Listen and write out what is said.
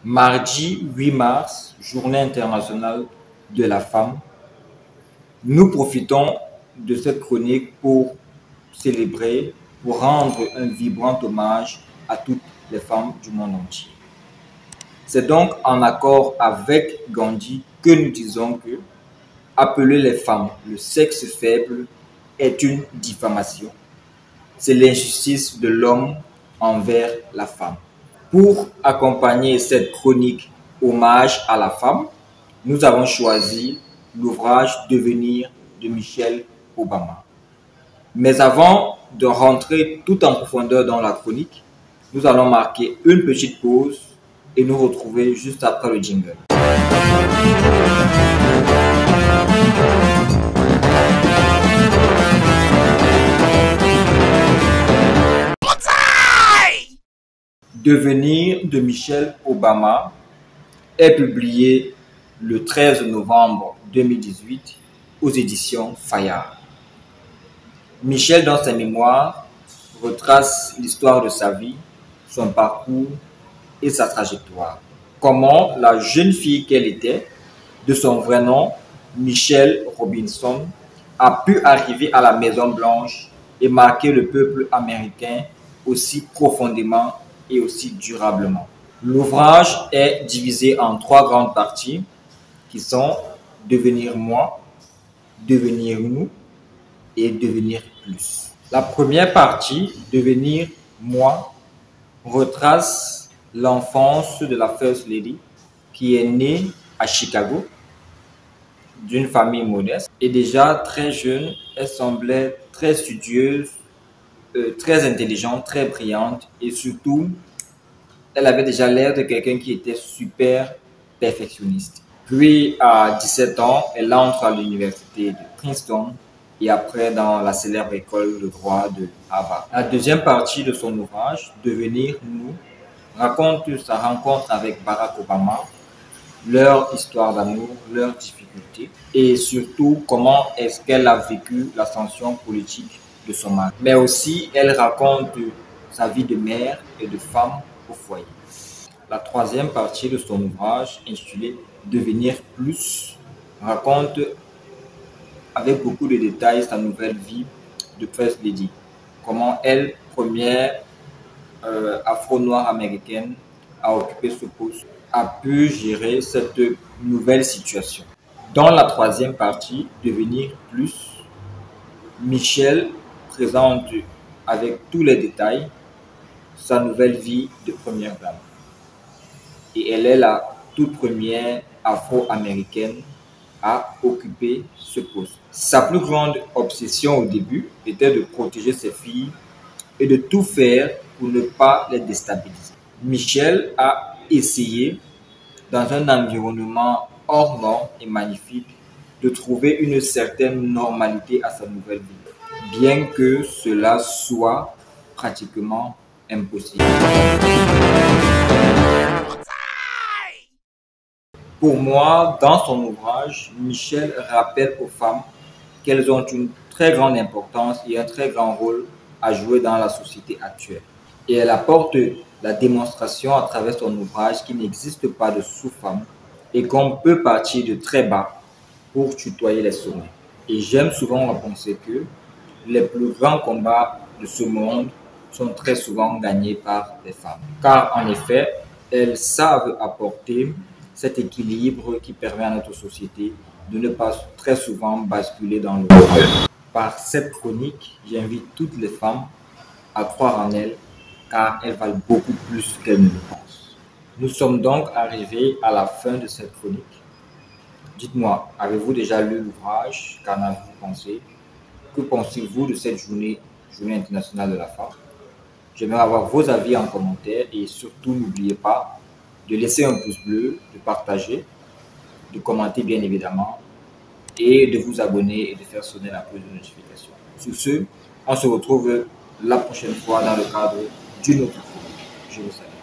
Mardi 8 mars, Journée internationale de la femme. Nous profitons de cette chronique pour célébrer, pour rendre un vibrant hommage à toutes les femmes du monde entier. C'est donc en accord avec Gandhi que nous disons que appeler les femmes le sexe faible est une diffamation. C'est l'injustice de l'homme envers la femme. Pour accompagner cette chronique hommage à la femme, nous avons choisi l'ouvrage Devenir de Michelle Obama. Mais avant de rentrer tout en profondeur dans la chronique, nous allons marquer une petite pause et nous retrouver juste après le jingle. Devenir de Michelle Obama est publié le 13 novembre 2018 aux éditions Fayard. Michelle, dans ses mémoires, retrace l'histoire de sa vie, son parcours et sa trajectoire. Comment la jeune fille qu'elle était, de son vrai nom, Michelle Robinson, a pu arriver à la Maison Blanche et marquer le peuple américain aussi profondément et aussi durablement. L'ouvrage est divisé en 3 grandes parties qui sont Devenir moi, Devenir nous et Devenir plus. La première partie, Devenir moi, retrace l'enfance de la First Lady qui est née à Chicago d'une famille modeste et déjà très jeune, elle semblait très studieuse, très intelligente, très brillante et surtout, elle avait déjà l'air de quelqu'un qui était super perfectionniste. Puis, à 17 ans, elle entre à l'université de Princeton et après dans la célèbre école de droit de Harvard. La deuxième partie de son ouvrage, Devenir nous, raconte sa rencontre avec Barack Obama, leur histoire d'amour, leurs difficultés et surtout comment est-ce qu'elle a vécu l'ascension politique de son mari. Mais aussi, elle raconte sa vie de mère et de femme au foyer. La troisième partie de son ouvrage, intitulé Devenir plus, raconte avec beaucoup de détails sa nouvelle vie de First Lady. Comment elle, première afro-noire américaine, a occupé ce poste, a pu gérer cette nouvelle situation. Dans la troisième partie, Devenir plus, Michelle présente avec tous les détails sa nouvelle vie de première dame. Et elle est la toute première afro-américaine à occuper ce poste. Sa plus grande obsession au début était de protéger ses filles et de tout faire pour ne pas les déstabiliser. Michelle a essayé, dans un environnement hors norme et magnifique, de trouver une certaine normalité à sa nouvelle vie, bien que cela soit pratiquement impossible. Pour moi, dans son ouvrage, Michelle rappelle aux femmes qu'elles ont une très grande importance et un très grand rôle à jouer dans la société actuelle. Et elle apporte la démonstration à travers son ouvrage qu'il n'existe pas de sous-femme et qu'on peut partir de très bas pour tutoyer les sommets. Et j'aime souvent penser que les plus grands combats de ce monde sont très souvent gagnés par les femmes. Car en effet, elles savent apporter cet équilibre qui permet à notre société de ne pas très souvent basculer dans le mal. Par cette chronique, j'invite toutes les femmes à croire en elles car elles valent beaucoup plus qu'elles ne le pensent. Nous sommes donc arrivés à la fin de cette chronique. Dites-moi, avez-vous déjà lu l'ouvrage? Qu'en avez-vous pensé? Que pensez-vous de cette journée internationale de la femme? J'aimerais avoir vos avis en commentaire et surtout n'oubliez pas de laisser un pouce bleu, de partager, de commenter bien évidemment et de vous abonner et de faire sonner la cloche de notification. Sur ce, on se retrouve la prochaine fois dans le cadre d'une autre chronique. Je vous salue.